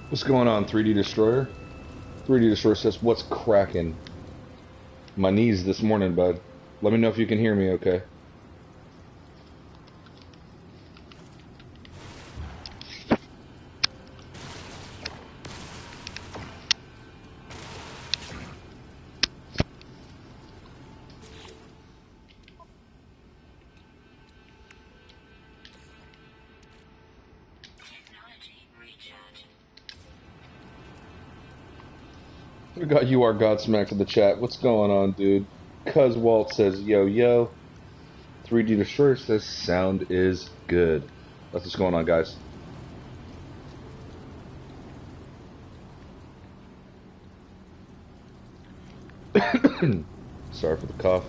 What's going on, 3D Destroyer? 3D Destroyer says, what's cracking? My knees this morning, bud. Let me know if you can hear me okay. We got You Are Godsmacked in the chat. What's going on, dude? Cuz Walt says, yo, yo. 3D Destroyer says, sound is good. That's what's going on, guys. Sorry for the cough.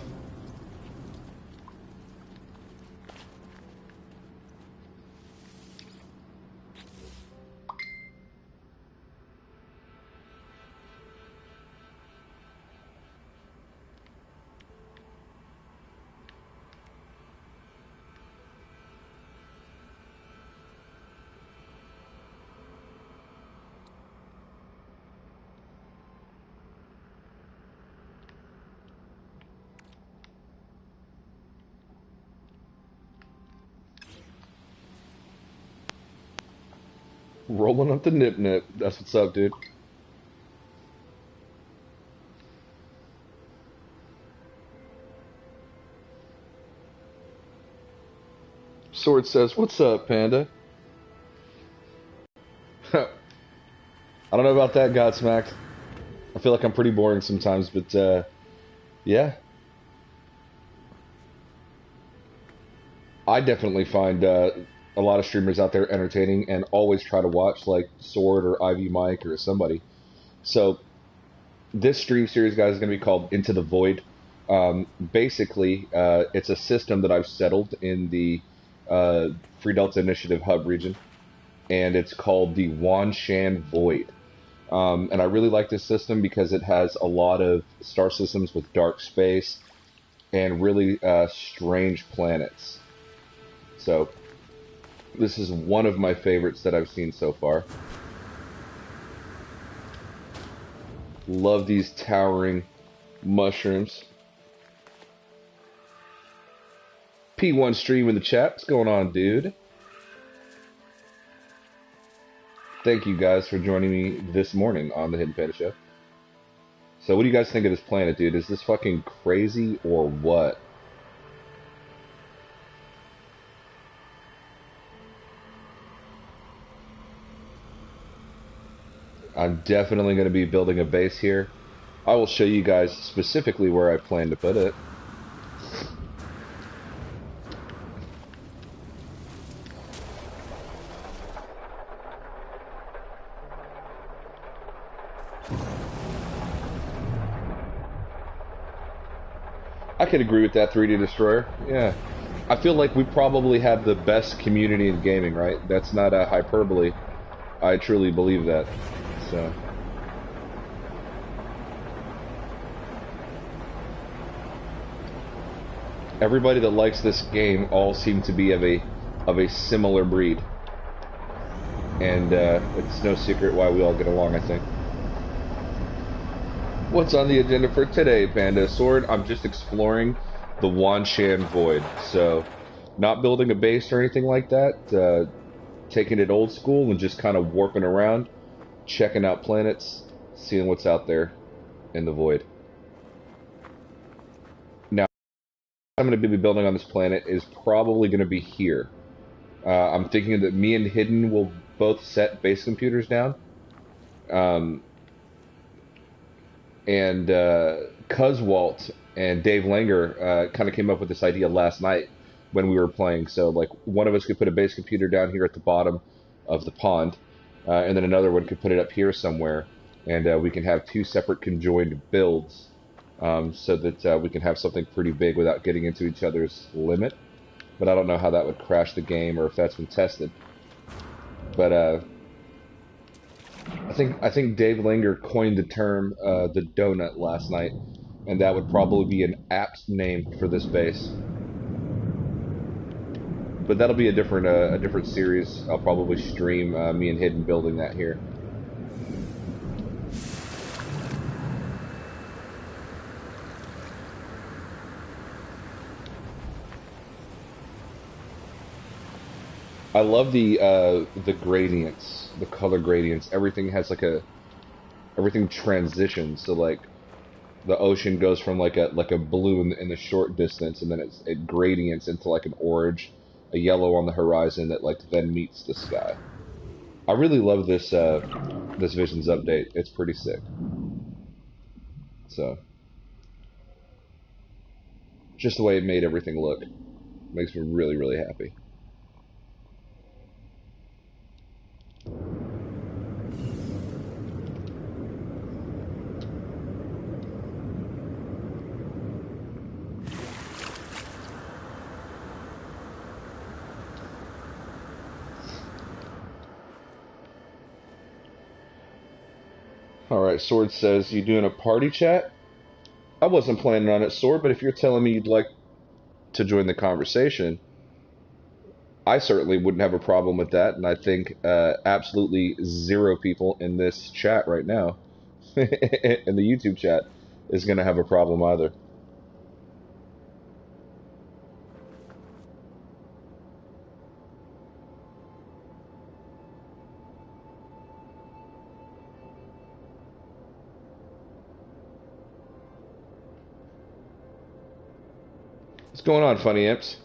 Rolling up the nip-nip. That's what's up, dude. Sword says, what's up, Panda? I don't know about that, Godsmacked. I feel like I'm pretty boring sometimes, but, yeah. I definitely find a lot of streamers out there entertaining and always try to watch, like Sword or Ivy Mike or somebody. So, this stream series, guys, is going to be called Into the Void. Basically, it's a system that I've settled in the Free Delta Initiative hub region, and it's called the Wanshan Void. And I really like this system because it has a lot of star systems with dark space and really strange planets. So, this is one of my favorites that I've seen so far. Love these towering mushrooms. P1 stream in the chat. What's going on, dude? Thank you guys for joining me this morning on the Hidden Panda Show. So what do you guys think of this planet, dude? Is this fucking crazy or what? I'm definitely going to be building a base here. I will show you guys specifically where I plan to put it. I could agree with that, 3D Destroyer. Yeah. I feel like we probably have the best community in gaming, right? That's not a hyperbole. I truly believe that. So... everybody that likes this game all seem to be of a similar breed. And it's no secret why we all get along, I think. What's on the agenda for today, Panda? Sword, I'm just exploring the Wanshan Void. So, not building a base or anything like that. Taking it old school and just kind of warping around, checking out planets, seeing what's out there in the void. Now, I'm going to be building on this planet is probably going to be here. I'm thinking that me and Hidden will both set base computers down. And Cuzwalt and Dave Langer kind of came up with this idea last night when we were playing. So, like, one of us could put a base computer down here at the bottom of the pond, and then another one could put it up here somewhere, and we can have two separate conjoined builds, so that we can have something pretty big without getting into each other's limit. But I don't know how that would crash the game or if that's been tested. But I think Dave Langer coined the term the donut last night, and that would probably be an apt name for this base. But that'll be a different series. I'll probably stream me and Hidden building that here. I love the gradients, the color gradients. Everything has like everything transitions. So like the ocean goes from like a blue in the short distance, and then it gradients into like an orange, a yellow on the horizon that like then meets the sky. I really love this Visions update. It's pretty sick. So just the way it made everything look makes me really, really happy. Alright, Sword says, you doing a party chat? I wasn't planning on it, Sword, but if you're telling me you'd like to join the conversation, I certainly wouldn't have a problem with that, and I think absolutely zero people in this chat right now, in the YouTube chat, is going to have a problem either. What's going on, Funny Imps?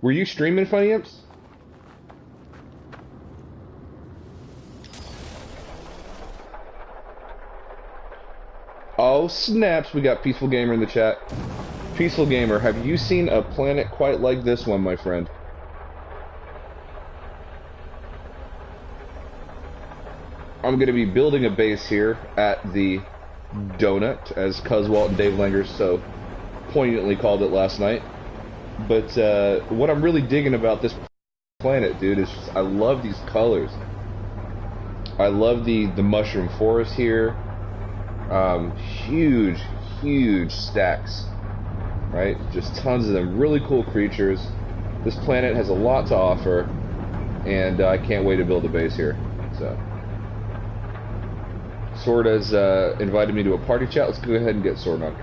Were you streaming, Funny Imps? Oh, snaps, we got Peaceful Gamer in the chat. Peaceful Gamer, have you seen a planet quite like this one, my friend? I'm going to be building a base here at the Donut, as Cuzwalt and Dave Langer so poignantly called it last night. But what I'm really digging about this planet, dude, is just, I love these colors. I love the mushroom forest here. Huge stacks, right? Just tons of them. Really cool creatures. This planet has a lot to offer, and I can't wait to build a base here. So, Sword has invited me to a party chat. Let's go ahead and get Sword on.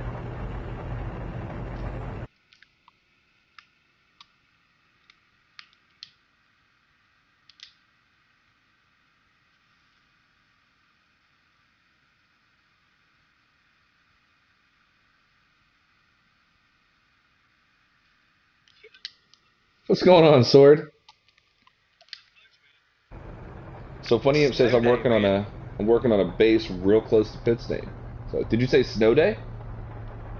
What's going on, Sword? So Funny Imp says I'm working on a base real close to Pit Stain. So did you say snow day?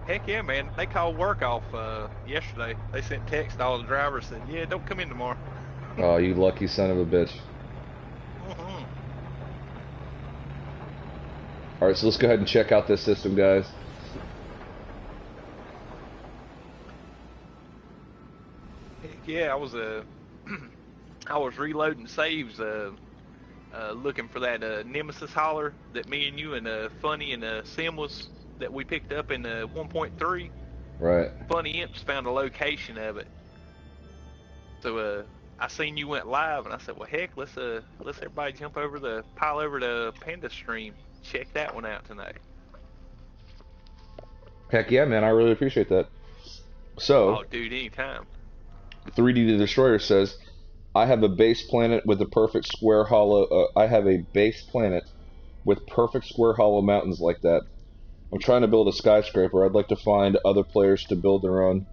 Heck yeah, man. They called work off yesterday. They sent text to all the drivers saying, yeah, don't come in tomorrow. Oh, you lucky son of a bitch. Alright, so let's go ahead and check out this system, guys. Yeah, I was I was reloading saves, looking for that Nemesis holler that me and you and Funny and Sim was that we picked up in 1.3. Right. Funny Imps found a location of it, so I seen you went live, and I said, well, heck, let's everybody jump over pile over to Panda stream, check that one out tonight. Heck yeah, man! I really appreciate that. So, oh, dude, anytime. 3D the Destroyer says, I have a base planet with a perfect square hollow. I have a base planet with perfect square hollow mountains like that. I'm trying to build a skyscraper. I'd like to find other players to build their own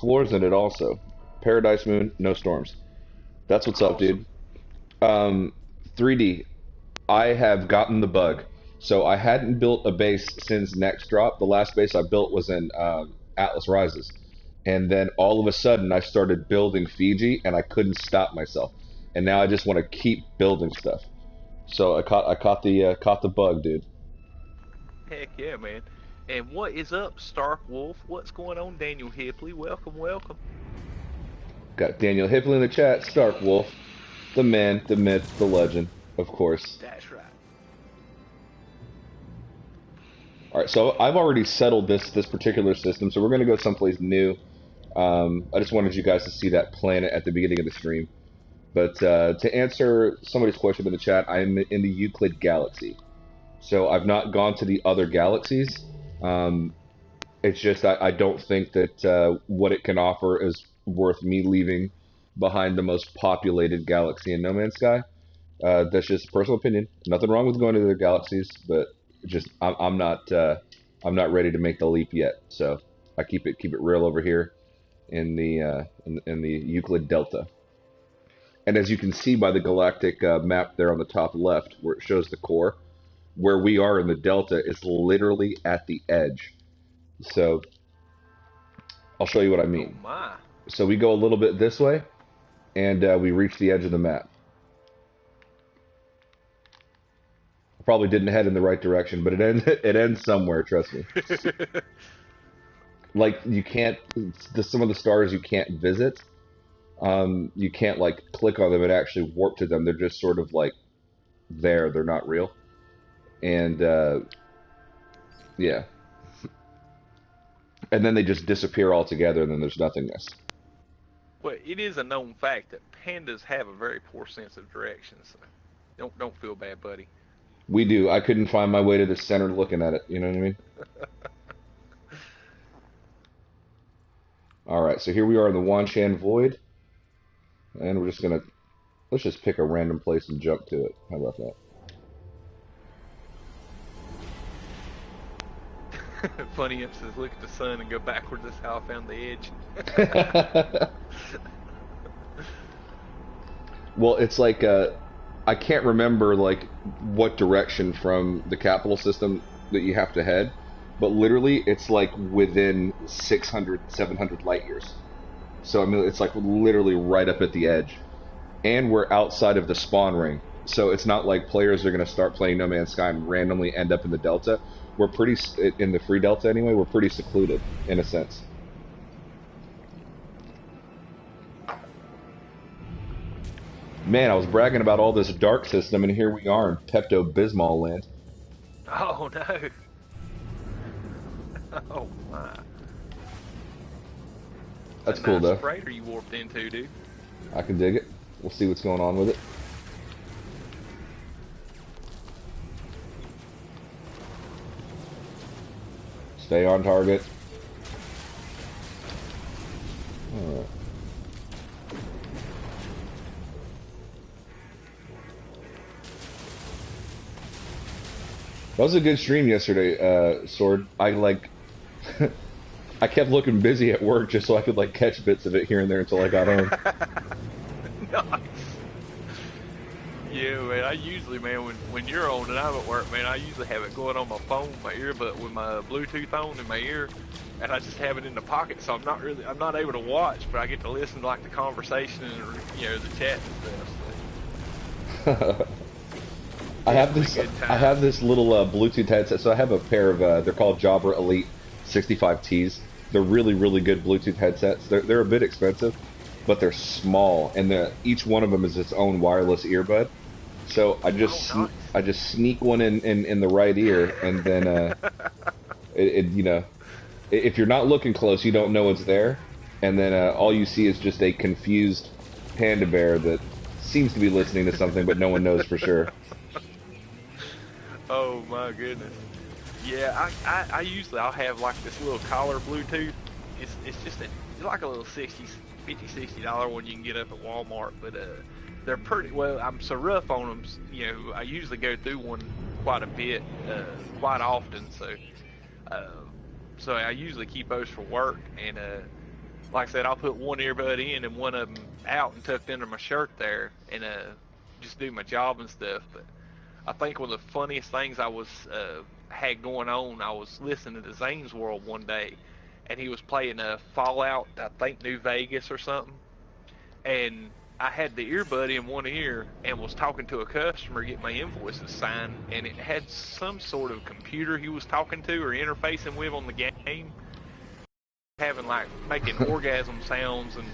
floors in it also. Paradise Moon, no storms. That's what's up, dude. 3D, I have gotten the bug. So I hadn't built a base since Next Drop. The last base I built was in Atlas Rises. And then all of a sudden I started building Fiji, and I couldn't stop myself. And now I just want to keep building stuff. So I caught the bug, dude. Heck yeah, man. And what is up, Stark Wolf? What's going on, Daniel Hipley? Welcome, welcome. Got Daniel Hipley in the chat. Stark Wolf, the man, the myth, the legend, of course. That's right. All right, so I've already settled this particular system, so we're gonna go someplace new. I just wanted you guys to see that planet at the beginning of the stream. But to answer somebody's question in the chat, I'm in the Euclid Galaxy. So I've not gone to the other galaxies. It's just I don't think that what it can offer is worth me leaving behind the most populated galaxy in No Man's Sky. That's just personal opinion. Nothing wrong with going to other galaxies, but just I'm not ready to make the leap yet. So I keep it real over here in the Euclid Delta. And as you can see by the galactic map there on the top left, where it shows the core, where we are in the Delta is literally at the edge. So I'll show you what I mean. Oh my. So we go a little bit this way, and we reach the edge of the map. I probably didn't head in the right direction, but it ends somewhere, trust me. Like, you can't, some of the stars you can't visit. You can't, like, click on them and actually warp to them. They're just sort of, like, there. They're not real. And, yeah. And then they just disappear altogether, and then there's nothingness. Well, it is a known fact that pandas have a very poor sense of direction, so don't feel bad, buddy. We do. I couldn't find my way to the center looking at it, you know what I mean? Alright, so here we are in the Wanshan Void. And we're just gonna, let's just pick a random place and jump to it. How about that? Funny, it says look at the sun and go backwards. That's how I found the edge. Well, it's like, I can't remember, like, what direction from the capital system that you have to head, but literally, it's like within 600, 700 light years. So, I mean, it's like literally right up at the edge. And we're outside of the spawn ring. So it's not like players are going to start playing No Man's Sky and randomly end up in the Delta. We're pretty, in the free Delta anyway, we're pretty secluded, in a sense. Man, I was bragging about all this dark system, and here we are in Pepto-Bismol land. Oh, no. Oh, my. That's cool, though. Nice freighter you warped into, dude. I can dig it. We'll see what's going on with it. Stay on target. Alright. That was a good stream yesterday, Sword. I, like... I kept looking busy at work just so I could, like, catch bits of it here and there until I got home. Nice. Yeah, man, I usually, man, when you're on and I'm at work, man, I usually have it going on my phone, my earbud, with my Bluetooth on in my ear, and I just have it in the pocket, so I'm not able to watch, but I get to listen to, like, the conversation and, you know, the chat and stuff, so. I have this little Bluetooth headset, so I have a pair of, they're called Jabra Elite 65Ts. They're really, really good Bluetooth headsets. They're a bit expensive, but they're small, and each one of them is its own wireless earbud. So I just sneak one in the right ear, and then you know, if you're not looking close, you don't know it's there, and then all you see is just a confused panda bear that seems to be listening to something, but no one knows for sure. Oh my goodness. Yeah, I usually I'll have like this little collar Bluetooth. It's just it's like a little $50-$60 one you can get up at Walmart, but they're pretty well. I'm so rough on them, you know. I usually go through one quite a bit, quite often. So I usually keep those for work, and like I said, I'll put one earbud in and one of them out and tucked under my shirt there, and just do my job and stuff. But I think one of the funniest things I had going on, I was listening to Zane's World one day, and he was playing Fallout, I think New Vegas or something, and I had the earbud in one ear and was talking to a customer, get my invoices signed, and it had some sort of computer he was talking to or interfacing with on the game, having like making orgasm sounds and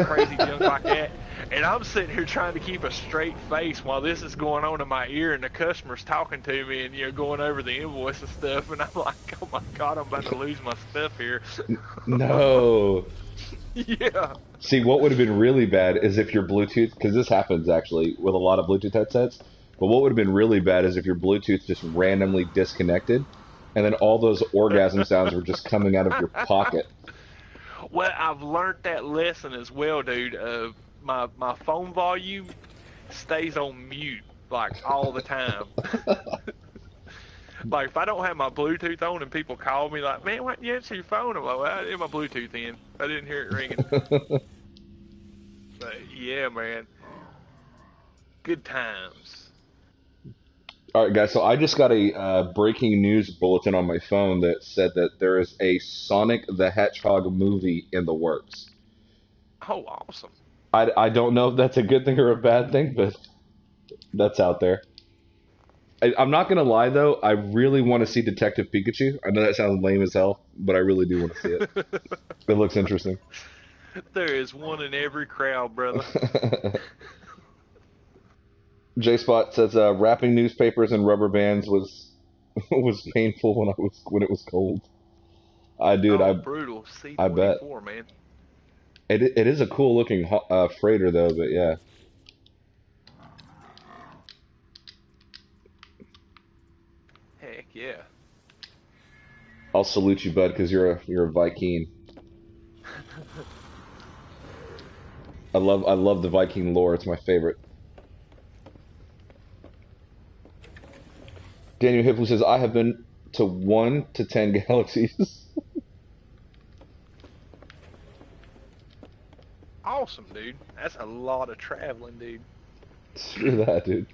crazy junk like that, and I'm sitting here trying to keep a straight face while this is going on in my ear, and the customer's talking to me and, you know, going over the invoice and stuff, and I'm like, oh my god, I'm about to lose my stuff here. No. Yeah. See, what would have been really bad is if your Bluetooth, because this happens actually with a lot of Bluetooth headsets, but what would have been really bad is if your Bluetooth just randomly disconnected, and then all those orgasm sounds were just coming out of your pocket. Well, I've learned that lesson as well, dude. my phone volume stays on mute like all the time. Like if I don't have my Bluetooth on and people call me like, man, why didn't you answer your phone? I'm like, well, I didn't have my Bluetooth in. I didn't hear it ringing. But yeah, man, good times. All right, guys. So I just got a breaking news bulletin on my phone that said that there is a Sonic the Hedgehog movie in the works. Oh, awesome. I don't know if that's a good thing or a bad thing, but that's out there. I'm not gonna lie though. I really want to see Detective Pikachu. I know that sounds lame as hell, but I really do want to see it. It looks interesting. There is one in every crowd, brother. J Spot says wrapping newspapers and rubber bands was was painful when it was cold. Dude, Oh, brutal. I bet C-24, man. it is a cool looking freighter though. But yeah, Heck yeah. I'll salute you, bud, because you're a Viking. I love the Viking lore. It's my favorite. Daniel Hipley says I have been to 1 to 10 galaxies. Awesome, dude. That's a lot of traveling, dude. Screw that, dude.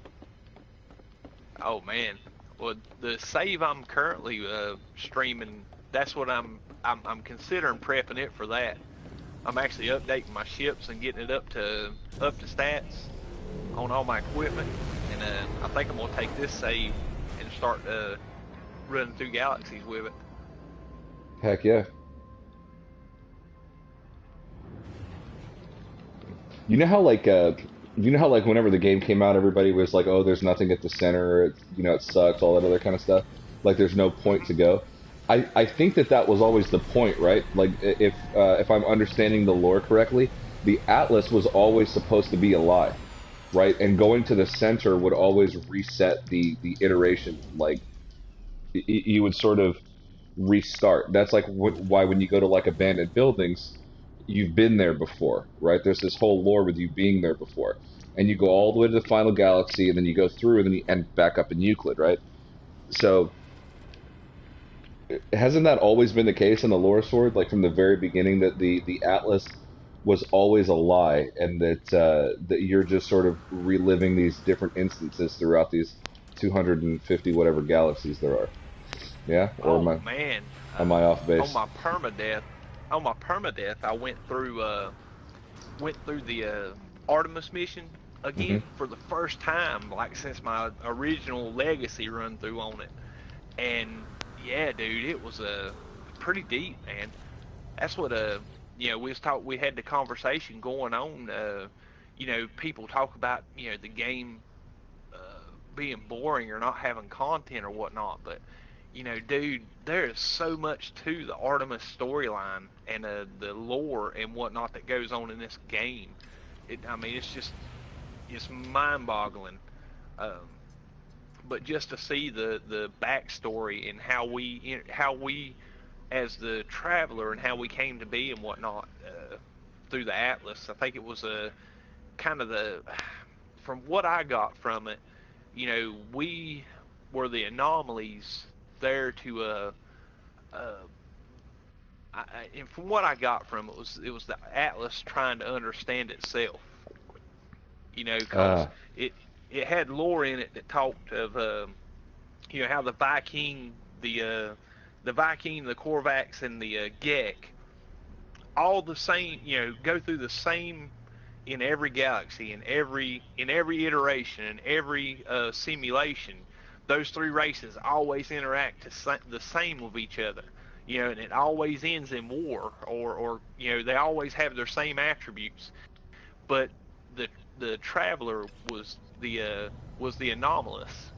Oh man. Well, the save I'm currently streaming, that's what I'm considering prepping it for that. I'm actually updating my ships and getting it up to stats on all my equipment, and I think I'm gonna take this save and start running through galaxies with it. Heck yeah. You know how like whenever the game came out, everybody was like, "Oh, there's nothing at the center. It sucks." All that other kind of stuff. Like, there's no point to go. I think that was always the point, right? Like, if I'm understanding the lore correctly, the Atlas was always supposed to be a lie, right? And going to the center would always reset the iteration. Like, you would sort of restart. That's like why when you go to like abandoned buildings, you've been there before, right? There's this whole lore with you being there before, and you go all the way to the final galaxy, and then you go through, and then you end back up in Euclid, right? So hasn't that always been the case in the lore sword, like from the very beginning, that the Atlas was always a lie, and that you're just sort of reliving these different instances throughout these 250 whatever galaxies there are? Yeah, or Oh man. am I off On base? my permadeath, I went through the Artemis mission Hmm. again for the first time, like since my original legacy run through on it. And yeah, dude, it was pretty deep, man. That's what we had the conversation going on. People talk about the game uh, being boring or not having content or whatnot, but dude, there is so much to the Artemis storyline and the lore and whatnot that goes on in this game. I mean, it's mind-boggling. Um, but just to see the backstory and how we as the traveler and how we came to be and whatnot through the Atlas, I think it was a kind of the from what I got from it, we were the anomalies there to uh and from what I got from it was the Atlas trying to understand itself, because Ah, it had lore in it that talked of how the Viking, the Korvax, and the Gek, all the same, go through the same in every galaxy, in every iteration, in every simulation. Those three races always interact the same with each other, and it always ends in war, or they always have their same attributes. But the the traveler was the anomalous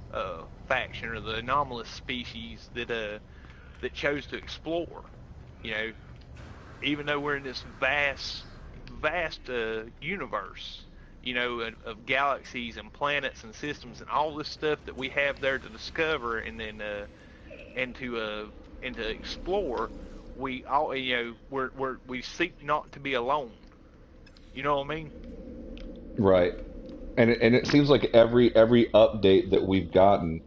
faction, or the anomalous species that chose to explore. You know, Even though we're in this vast universe, of galaxies and planets and systems and all this stuff that we have there to discover and to explore, we all we seek not to be alone. You know what I mean? Right. And it seems like every update that we've gotten,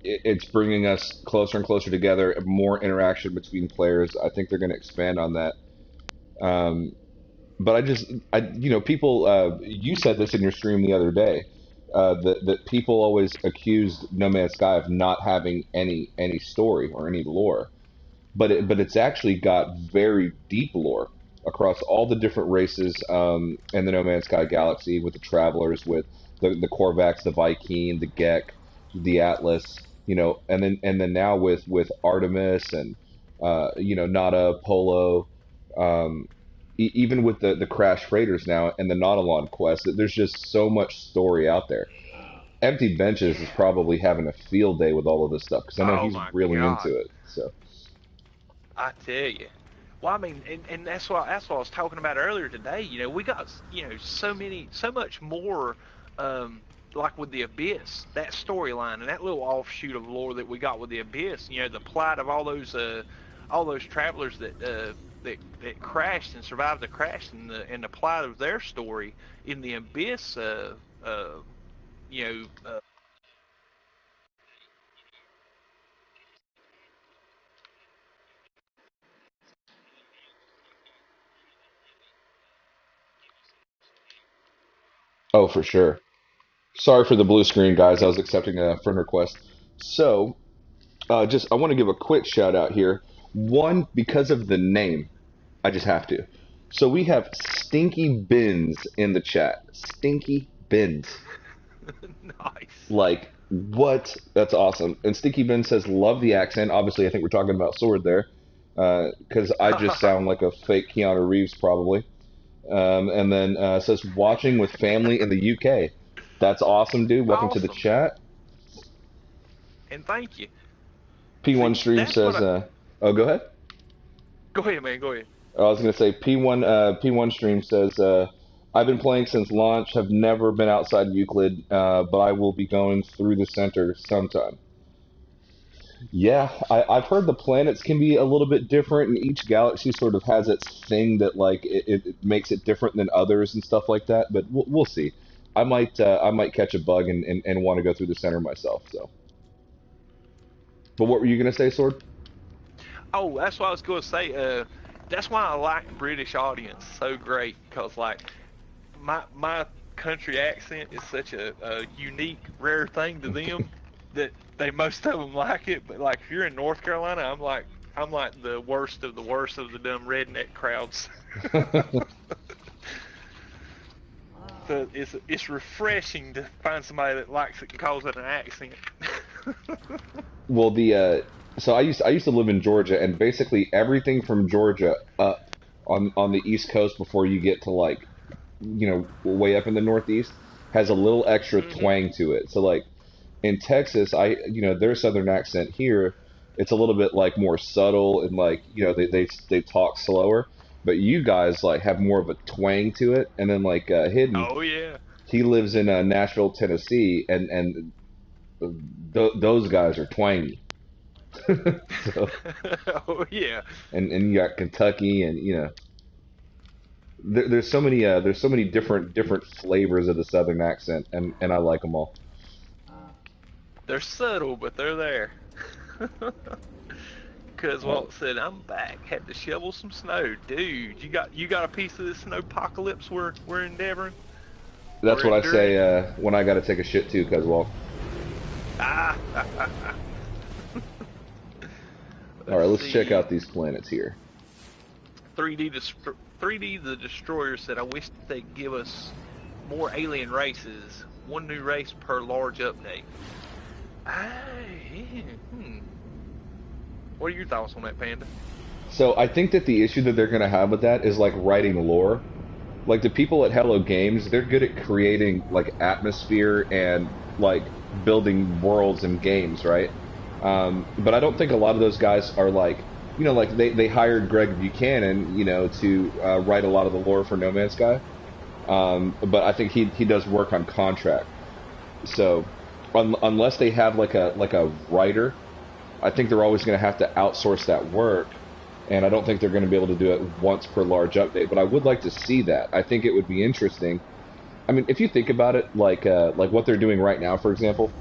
it's bringing us closer and closer together, more interaction between players. I think they're going to expand on that. Um, but people, you said this in your stream the other day, that people always accused No Man's Sky of not having any story or any lore, but it's actually got very deep lore across all the different races in the No Man's Sky galaxy, with the travelers, with the Korvax, the Viking, the Gek, the Atlas, and then now with Artemis and Nada, Polo, um, even with the Crash Freighters now and the Nautilon quest. There's just so much story out there. Empty Benches is probably having a field day with all of this stuff because I know Oh he's my really God. into it. So. I tell you. Well, I mean, and that's what I was talking about earlier today. We got so much more, like with the Abyss, that storyline and that little offshoot of lore that we got with the Abyss. The plight of all those travelers that crashed and survived the crash, and the plight of their story in the Abyss. You know, Oh, for sure. Sorry for the blue screen, guys. I was accepting a friend request. So, I want to give a quick shout out here. One, because of the name, I just have to. So we have Stinky Bins in the chat. Stinky Bins. nice. Like, what? That's awesome. And Stinky Bins says, love the accent. Obviously, I think we're talking about Sword there. Because I just sound like a fake Keanu Reeves, probably. And then says watching with family in the UK. That's awesome, dude. Welcome to the Awesome, chat. and thank you. P1 See, Stream that's what says, I. oh, go ahead. Go ahead, man. Go ahead. I was gonna say P1 Stream says, I've been playing since launch. Have never been outside Euclid, but I will be going through the center sometime. Yeah, I've heard the planets can be a little bit different, and each galaxy sort of has its thing that like it makes it different than others and stuff like that. But we'll see. I might catch a bug and want to go through the center myself. So, but what were you gonna say, Sword? Oh, that's what I was going to say. That's why I like British audience so great, because like my country accent is such a unique, rare thing to them that most of them like it. But like if you're in North Carolina, I'm like the worst of the dumb redneck crowds. So it's refreshing to find somebody that likes it and calls it an accent. Well, the so I used to live in Georgia, and basically everything from Georgia up on the East Coast before you get to like way up in the Northeast has a little extra hmm twang to it. So like in Texas, their Southern accent here, it's a little bit like more subtle and like they talk slower. But you guys like have more of a twang to it, and then like Hidden, Oh yeah. he lives in Nashville, Tennessee, and those guys are twangy. So, oh yeah. and you got Kentucky, and there's so many different flavors of the Southern accent, and I like them all. They're subtle, but they're there. Cause Oh, Walt said, "I'm back. Had to shovel some snow, dude. You got a piece of this snowpocalypse we're endeavoring, that's we're what I enduring." say when I got to take a shit too, cuz well, Ah, all let's right, let's check see. out these planets here. 3D the Destroyer said, "I wish they'd give us more alien races. One new race per large update." Hmm. What are your thoughts on that, Panda? So I think that the issue that they're gonna have with that is like writing lore. Like the people at Hello Games, they're good at creating like atmosphere and like building worlds and games, right? But I don't think a lot of those guys are like, like they hired Greg Buchanan, to write a lot of the lore for No Man's Sky. But I think he does work on contract. So unless they have like a writer, I think they're always going to have to outsource that work, and I don't think they're going to be able to do it once per large update. But I would like to see that. I think it would be interesting I mean, if you think about it, like what they're doing right now, for example,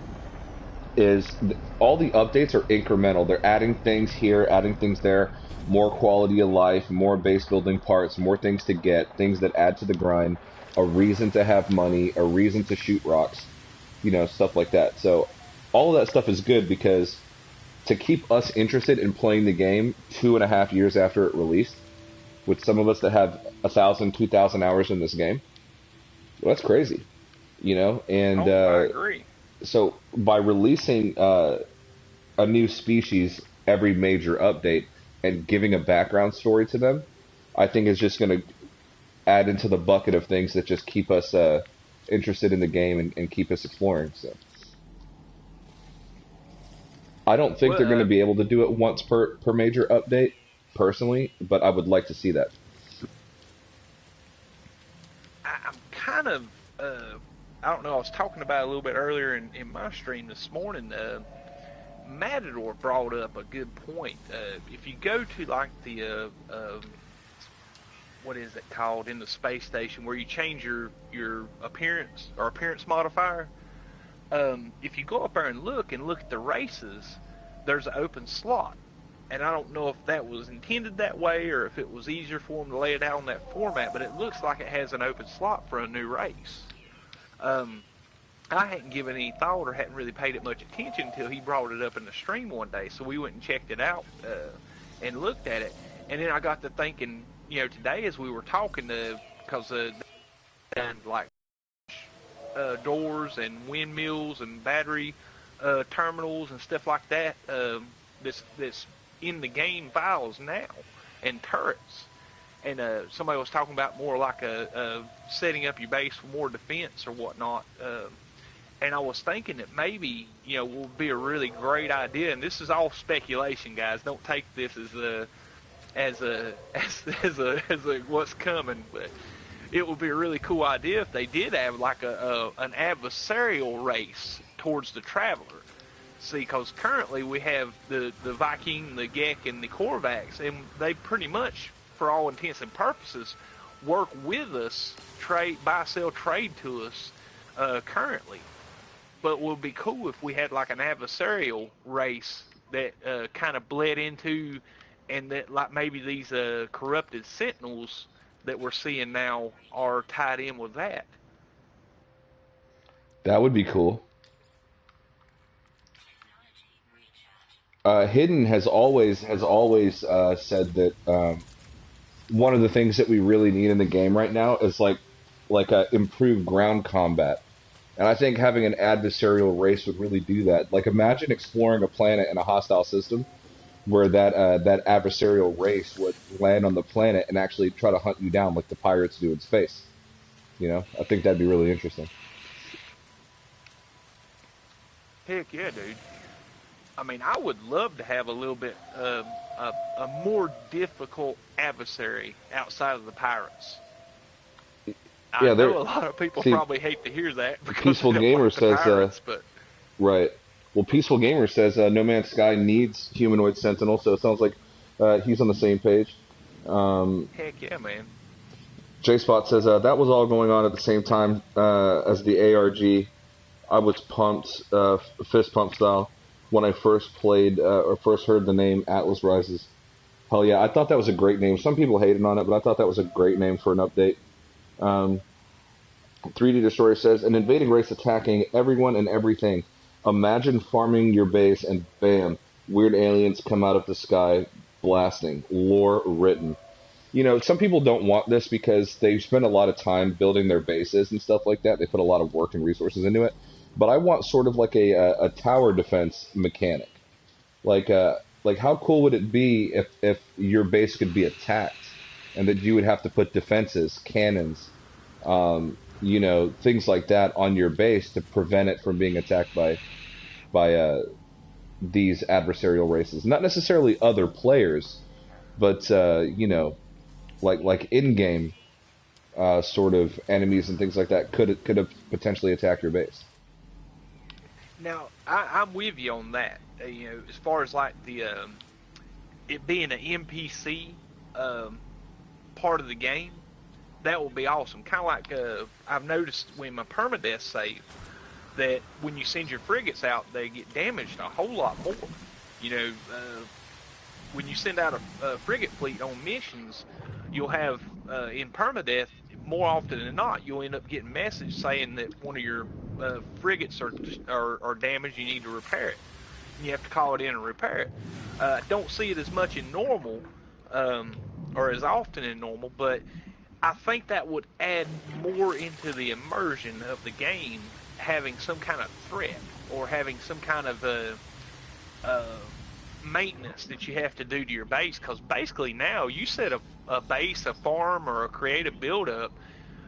is all the updates are incremental. They're adding things here, adding things there, more quality of life, more base building parts, more things to get, things that add to the grind, a reason to have money, a reason to shoot rocks, stuff like that. So all of that stuff is good because to keep us interested in playing the game 2.5 years after it released, with some of us that have 1,000, 2,000 hours in this game, well, that's crazy, and Oh, I agree. so by releasing a new species every major update and giving a background story to them, I think is just going to add into the bucket of things that just keep us interested in the game and keep us exploring. So I don't think Well, they're going to be able to do it once per major update, personally, but I would like to see that. I'm kind of, I don't know, I was talking about it a little bit earlier in my stream this morning. Matador brought up a good point. If you go to like the, what is it called in the space station where you change your appearance or appearance modifier, if you go up there and look at the races, there's an open slot. And I don't know if that was intended that way or if it was easier for them to lay it out on that format, but it looks like it has an open slot for a new race. I hadn't given any thought or hadn't really paid it much attention until he brought it up in the stream one day. So we went and checked it out and looked at it. And then I got to thinking, today as we were talking, because and like doors and windmills and battery terminals and stuff like that, this in the game files now, and turrets. And somebody was talking about more like a setting up your base for more defense or whatnot. And I was thinking that maybe would be a really great idea. And this is all speculation, guys. Don't take this as a what's coming. But it would be a really cool idea if they did have like an adversarial race towards the Traveler. See, because currently we have the Viking, the Gek, and the Korvax, and they pretty much, for all intents and purposes, work with us, buy, sell, trade to us currently. But it would be cool if we had like an adversarial race that kind of bled into, and that like maybe these corrupted sentinels that we're seeing now are tied in with that. That would be cool. Hidden has always said that one of the things that we really need in the game right now is like improved ground combat. And I think having an adversarial race would really do that. Like, imagine exploring a planet in a hostile system where that adversarial race would land on the planet and actually try to hunt you down like the pirates do in space. I think that'd be really interesting. Heck yeah, dude. I mean, I would love to have a little bit a more difficult adversary outside of the pirates. Yeah, I know a lot of people probably hate to hear that because Peaceful they don't Gamer like the says, pirates, but right. Well, Peaceful Gamer says No Man's Sky needs humanoid sentinel, so it sounds like he's on the same page. Heck yeah, man. J-Spot says that was all going on at the same time as the ARG. I was pumped, fist pump style, when I first played or first heard the name Atlas Rises. Hell yeah, I thought that was a great name. Some people hated on it, but I thought that was a great name for an update. 3D Destroyer says, an invading race attacking everyone and everything. Imagine farming your base and bam, weird aliens come out of the sky blasting. Lore written. Some people don't want this because they spend a lot of time building their bases and stuff like that. They put a lot of work and resources into it. But I want sort of like a tower defense mechanic. Like how cool would it be if your base could be attacked and that you would have to put defenses, cannons, things like that on your base to prevent it from being attacked by these adversarial races. Not necessarily other players, but like in-game sort of enemies and things like that could have potentially attacked your base. Now, I'm with you on that. As far as like the it being an NPC part of the game, that would be awesome. Kind of like I've noticed when my permadeath save, that when you send your frigates out, they get damaged a whole lot more. You know, when you send out a frigate fleet on missions, you'll have, in permadeath, more often than not, you'll end up getting a message saying that one of your frigates are damaged, you need to repair it. You have to call it in and repair it. Don't see it as much in normal, or as often in normal, but I think that would add more into the immersion of the game, having some kind of threat or having some kind of maintenance that you have to do to your base. Because basically now you set a base, a farm, or a creative build-up,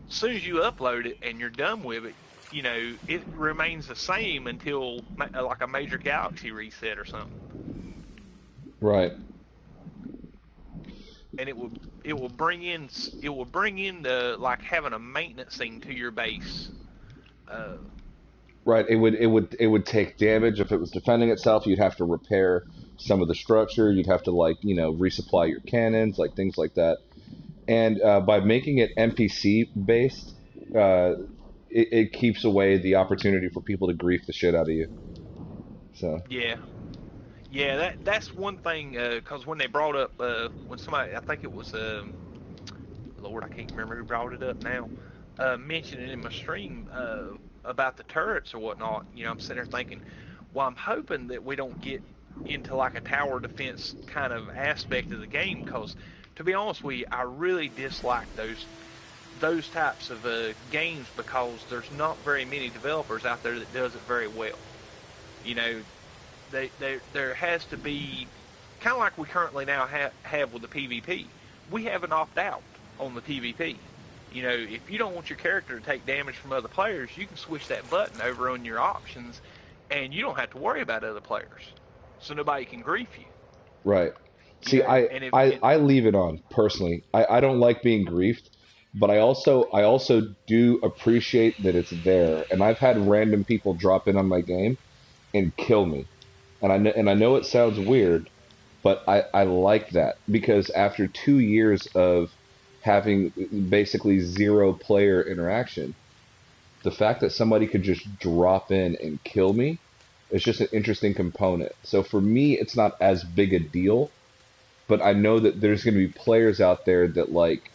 as soon as you upload it and you're done with it, you know, it remains the same until like a major galaxy reset or something. Right. And it will bring in the, like, having a maintenance thing to your base. Right. It would take damage if it was defending itself. You'd have to repair some of the structure. You'd have to, like, you know, resupply your cannons, like things like that. And by making it NPC based, it keeps away the opportunity for people to grief the shit out of you. So yeah, that's one thing. Because when they brought up, when somebody, I think it was, Lord, I can't remember who brought it up now, mentioned it in my stream about the turrets or whatnot. You know, I'm sitting there thinking, well, I'm hoping that we don't get into like a tower defense kind of aspect of the game, because to be honest with you, I really dislike those types of games, because there's not very many developers out there that does it very well. You know, there has to be, kind of like we currently now have with the PvP. We have an opt-out on the PvP. You know, if you don't want your character to take damage from other players, you can switch that button over on your options, and you don't have to worry about other players, so nobody can grief you. right. See, I leave it on personally. I don't like being griefed, but I also do appreciate that it's there. And I've had random people drop in on my game and kill me. And I know it sounds weird, but I like that, because after 2 years of having basically zero player interaction, the fact that somebody could just drop in and kill me is just an interesting component. So for me, it's not as big a deal, but I know that there's going to be players out there that, like,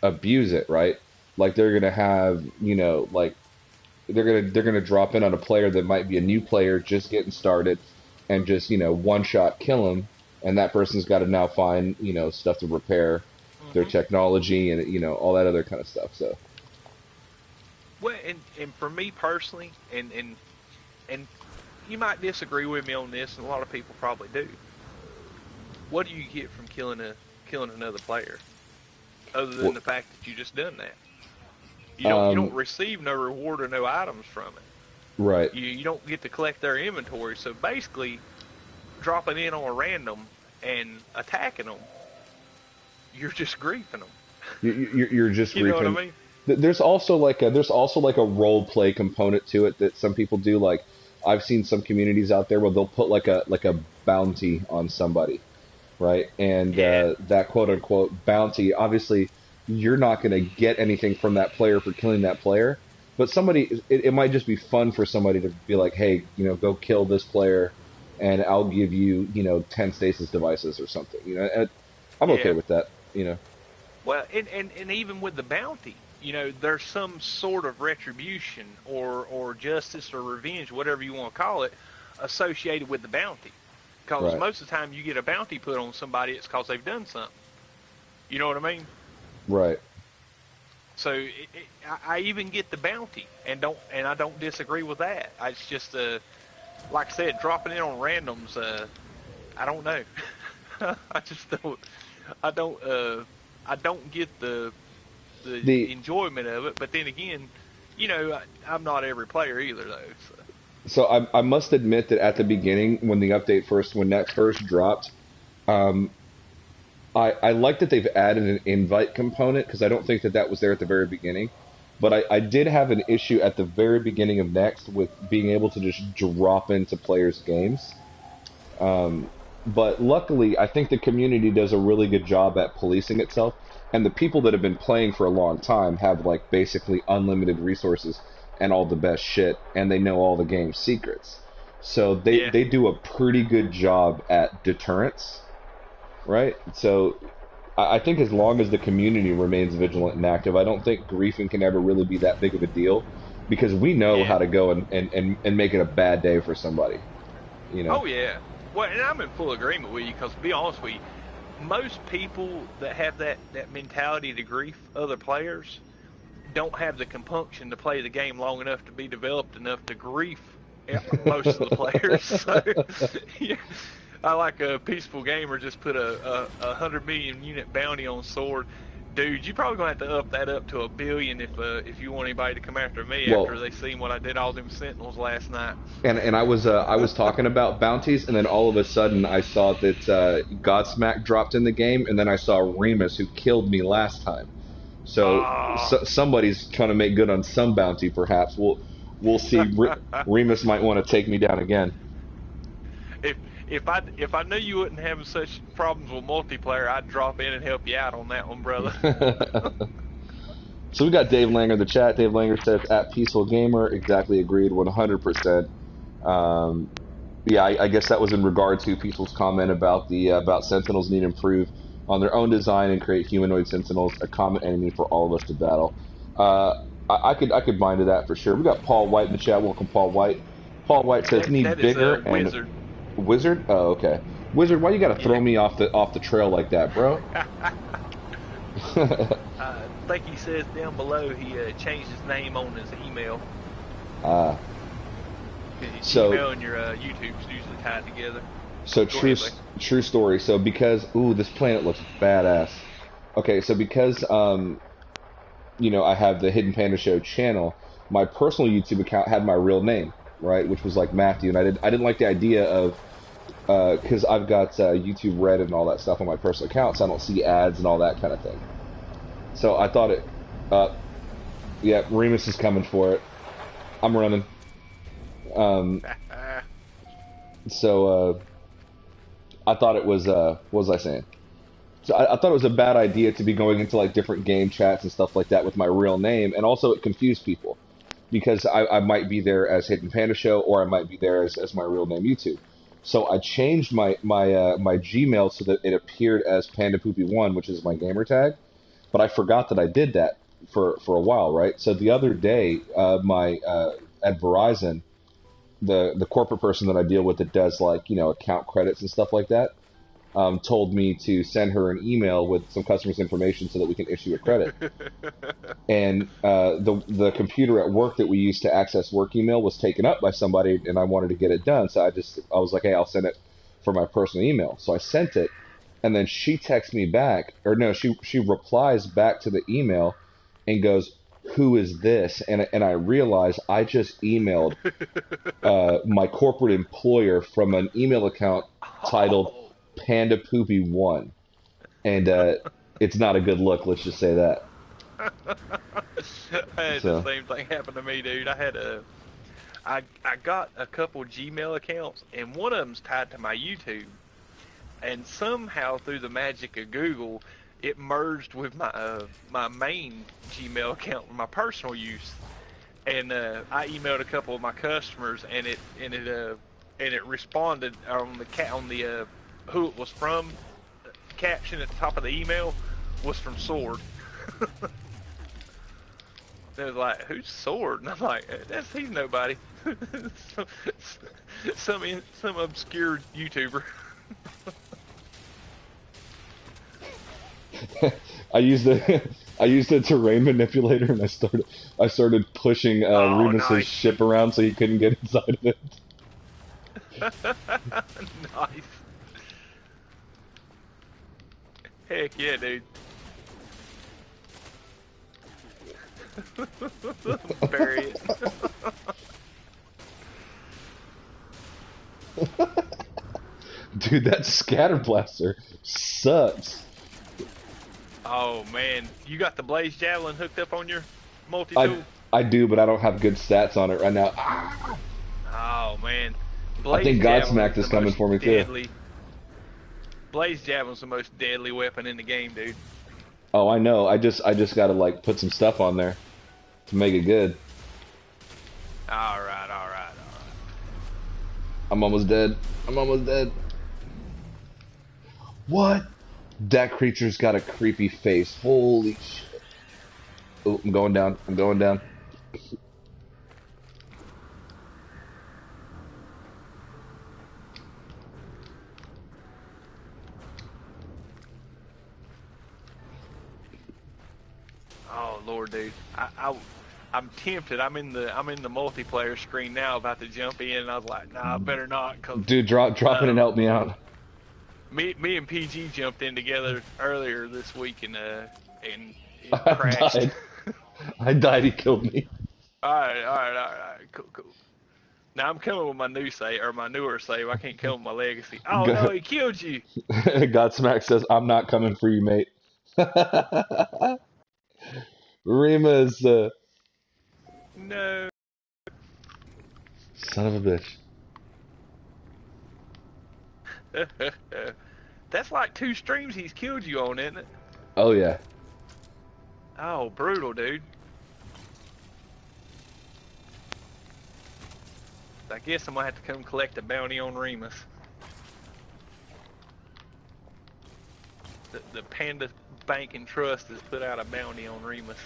abuse it, right? Like, they're going to have, you know, like, they're gonna drop in on a player that might be a new player just getting started, and just, you know, one shot kill him, and that person's got to now find, you know, stuff to repair their technology and, you know, all that other kind of stuff. So, well, and for me personally, and you might disagree with me on this, and a lot of people probably do. What do you get from killing another player, other than the fact that you just done that? You don't receive no reward or no items from it. Right. You don't get to collect their inventory. So basically, dropping in on a random and attacking them, you're just griefing them. You're just you griefing. Know what I mean? There's also like a role play component to it that some people do. Like, I've seen some communities out there where they'll put like a bounty on somebody, right? And that quote unquote bounty, obviously, you're not going to get anything from that player for killing that player, but it might just be fun for somebody to be like, hey, you know, go kill this player, and I'll give you, you know, 10 stasis devices or something. You know, and I'm okay with that. You know. Well, and even with the bounty, you know, there's some sort of retribution or justice or revenge, whatever you want to call it, associated with the bounty. Because most of the time you get a bounty put on somebody, it's because they've done something. You know what I mean? Right. So I even get the bounty, and I don't disagree with that. It's just like I said, dropping in on randoms. I don't know. I just don't. I don't get the enjoyment of it. But then again, you know, I'm not every player either, though. So I must admit that at the beginning, when that first dropped, I like that they've added an invite component, because I don't think that was there at the very beginning. But I did have an issue at the very beginning of Next with being able to just drop into players' games. But luckily, I think the community does a really good job at policing itself. And the people that have been playing for a long time have like basically unlimited resources and all the best shit, and they know all the game's secrets. So they do a pretty good job at deterrence, right? So I think as long as the community remains vigilant and active, I don't think griefing can ever really be that big of a deal, because we know how to go and make it a bad day for somebody. You know? Oh yeah. Well, and I'm in full agreement with you, because to be honest with you, most people that have that mentality to grief other players don't have the compunction to play the game long enough to be developed enough to grief most of the players. So, yeah, I like a Peaceful Gamer just put a 100 million unit bounty on Sword. Dude, you're probably gonna have to up that up to 1 billion if you want anybody to come after me after they seen what I did all them Sentinels last night. And I was talking about bounties, and then all of a sudden I saw that Godsmack dropped in the game, and then I saw Remus, who killed me last time. So, somebody's trying to make good on some bounty, perhaps. We'll see. Remus might want to take me down again. If I knew you wouldn't have such problems with multiplayer, I'd drop in and help you out on that one, brother. So we got Dave Langer in the chat. Dave Langer says, at Peaceful Gamer, exactly agreed, 100%. Yeah, I guess that was in regard to Peaceful's comment about about Sentinels need to improve on their own design and create humanoid Sentinels, a common enemy for all of us to battle. I could bind to that for sure. We got Paul White in the chat. Welcome, Paul White. Paul White says, need bigger and Wizard. Wizard? Oh, okay. Wizard, why you gotta throw me off the trail like that, bro? I think he says down below he changed his name on his email. So email and your YouTube's usually tied together. So true story. So because this planet looks badass. Okay, so because you know, I have the Hidden Panda Show channel, my personal YouTube account had my real name, right, which was like Matthew, and I didn't like the idea of because I've got YouTube Red and all that stuff on my personal account, so I don't see ads and all that kind of thing. So I thought yeah, Remus is coming for it. I'm running. So I thought it was what was I saying? So I thought it was a bad idea to be going into like different game chats and stuff like that with my real name, and also it confused people because I might be there as Hidden Panda Show, or I might be there as my real name YouTube. So I changed my Gmail so that it appeared as PandaPoopy1, which is my gamer tag, but I forgot that I did that for a while, right? So the other day, at Verizon, the corporate person that I deal with that does like, you know, account credits and stuff like that, told me to send her an email with some customer's information so that we can issue a credit. And the computer at work that we used to access work email was taken up by somebody, and I wanted to get it done. So I was like, hey, I'll send it for my personal email. So I sent it, and then she texts me back, or no, she replies back to the email and goes, who is this? And I realized I just emailed my corporate employer from an email account titled PandaPoopy1, and it's not a good look. Let's just say that. The same thing happened to me, dude. I got a couple Gmail accounts, and one of them's tied to my YouTube, and somehow through the magic of Google, it merged with my main Gmail account for my personal use. And I emailed a couple of my customers, and it responded on the who it was from. The caption at the top of the email was from Sword. They was like, "Who's Sword?" And I'm like, "He's nobody. some obscure YouTuber." I used the terrain manipulator, and I started pushing Remus's ship around so he couldn't get inside of it. Nice. Heck yeah, dude. Bury it. Dude, that scatter blaster sucks. Oh man, you got the Blaze Javelin hooked up on your multi-tool? I do, but I don't have good stats on it right now. Oh man. I think Godsmack is coming for me too. Blaze Javelin's the most deadly weapon in the game, dude. Oh, I know. I just gotta like put some stuff on there to make it good. All right, all right, all right. I'm almost dead. I'm almost dead. What? That creature's got a creepy face. Holy shit. Oh, I'm going down. I'm going down. Oh Lord, dude, I'm tempted. I'm in the multiplayer screen now, about to jump in, and I was like, nah, I better not, cause Dude, drop it and help me out. me and PG jumped in together earlier this week, and it I crashed. died. I died. He killed me. All right, all right, all right, cool, cool. Now I'm coming with my new save, or my newer save. I can't come with my legacy. Oh no, he killed you. Godsmack says, I'm not coming for you, mate. Rima is the No. son of a bitch. That's like 2 streams he's killed you on, isn't it? Oh, yeah. Oh, brutal, dude. I guess I'm gonna have to come collect a bounty on Remus. The Panda Bank and Trust has put out a bounty on Remus.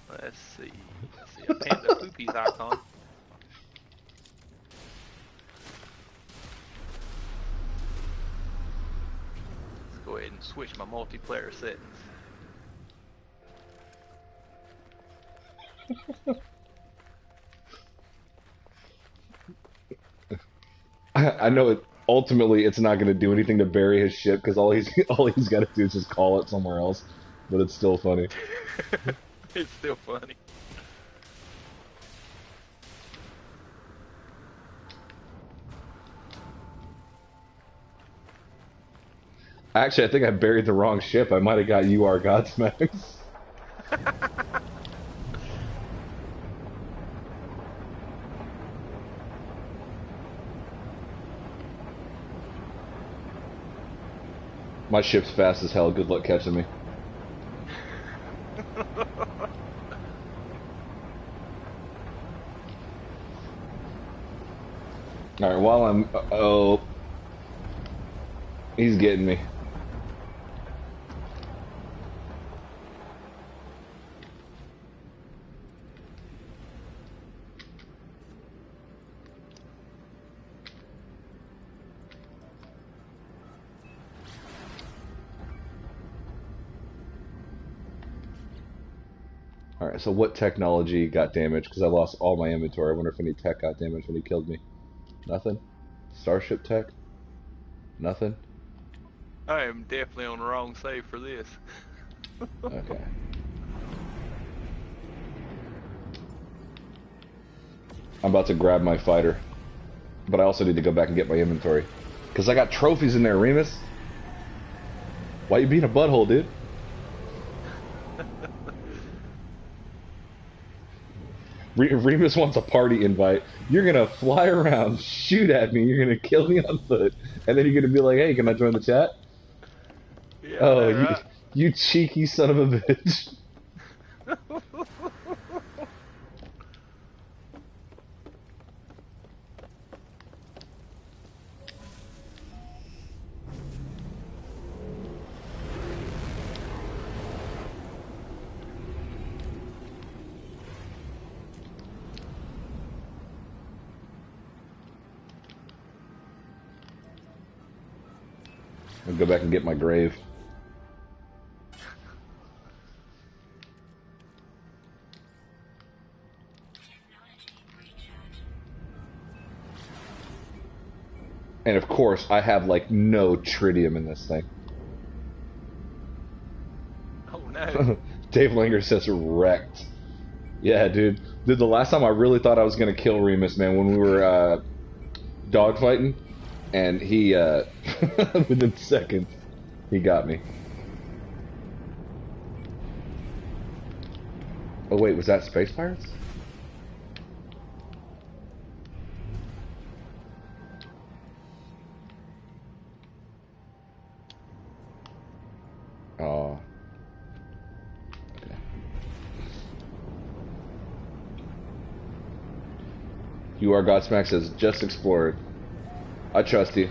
Let's see. Let's see. A Panda Poopies icon. Let's go ahead and switch my multiplayer settings. I know it. Ultimately, it's not going to do anything to bury his ship because all he's got to do is just call it somewhere else. But it's still funny. It's still funny. Actually, I think I buried the wrong ship. I might have got UR Godsmack. My ship's fast as hell. Good luck catching me. Alright, while I'm... oh. He's getting me. Alright, so what technology got damaged? Because I lost all my inventory. I wonder if any tech got damaged when he killed me. Nothing? Starship tech? Nothing? I am definitely on the wrong save for this. Okay. I'm about to grab my fighter. But I also need to go back and get my inventory. Because I got trophies in there, Remus. Why you being a butthole, dude? Remus wants a party invite. You're gonna fly around, shoot at me, you're gonna kill me on foot, and then you're gonna be like, hey, can I join the chat? Yeah, Oh, I know, right? you cheeky son of a bitch. I'll go back and get my grave. And of course, I have like no tritium in this thing. Oh no. Dave Linger says wrecked. Yeah, dude. Dude, the last time I really thought I was gonna kill Remus, man, when we were dogfighting, and he within seconds he got me. Oh wait, was that Space Pirates? You are Godsmack says just explored. I trust you.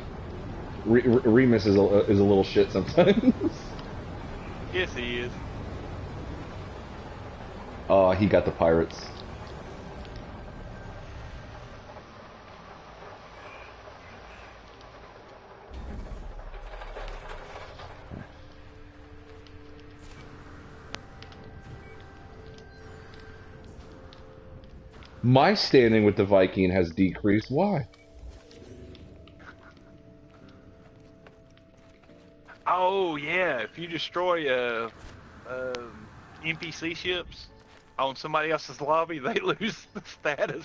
Remus is a little shit sometimes. Yes, he is. Oh, he got the pirates. My standing with the Viking has decreased. Why? Oh yeah, if you destroy NPC ships on somebody else's lobby, they lose the status.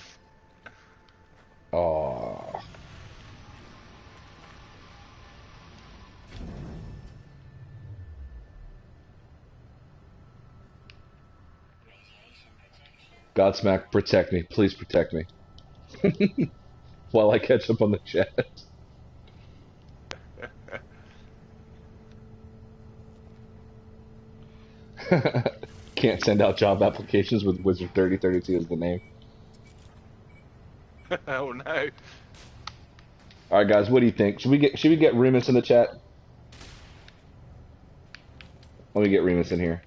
Oh. Godsmack, protect me. Please protect me. While I catch up on the chat. Can't send out job applications with Wizard 3032 as the name. Oh no. Alright guys, what do you think? Should we get Remus in the chat? Let me get Remus in here.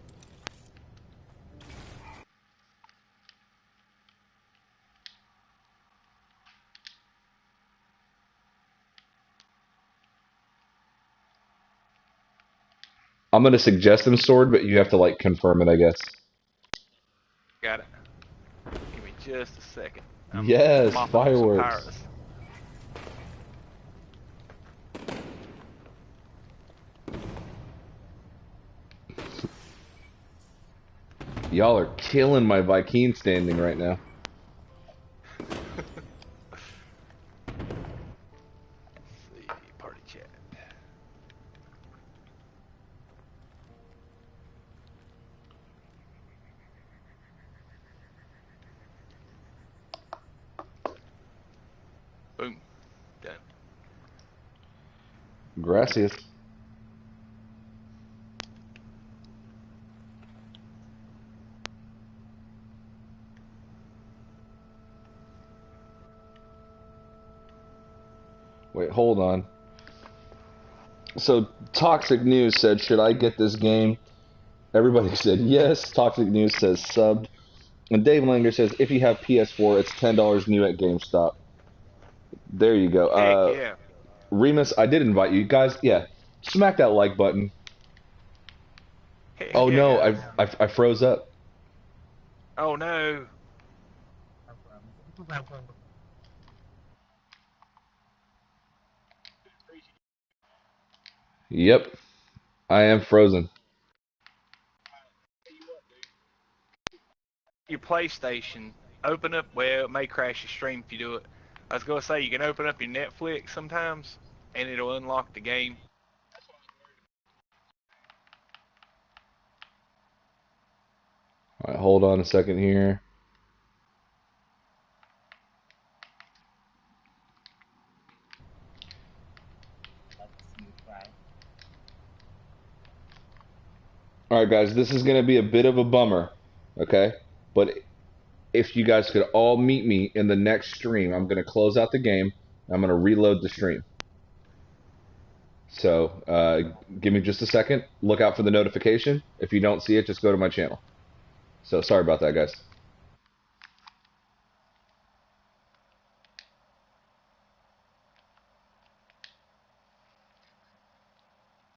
I'm gonna suggest him sword, but you have to like confirm it, I guess. Got it. Give me just a second. Yes, mopping up some fireworks. pirates. Y'all are killing my Viking standing right now. Let's see, party chat. Boom. Done. Gracias. Wait, hold on. So, Toxic News said, should I get this game? Everybody said yes. Toxic News says subbed. And Dave Langer says, if you have PS4, it's $10 new at GameStop. There you go. Heck yeah. Remus, I did invite you. Guys, yeah. Smack that like button. Heck Oh yeah, no, guys. I froze up. Oh no. Yep. I am frozen. Your PlayStation, open up, well, it may crash your stream if you do it. I was going to say, you can open up your Netflix sometimes, and it'll unlock the game. Alright, hold on a second here. Alright guys, this is going to be a bit of a bummer, okay? But if you guys could all meet me in the next stream, I'm going to close out the game, I'm going to reload the stream. So, give me just a second, look out for the notification. If you don't see it, just go to my channel. So, sorry about that, guys.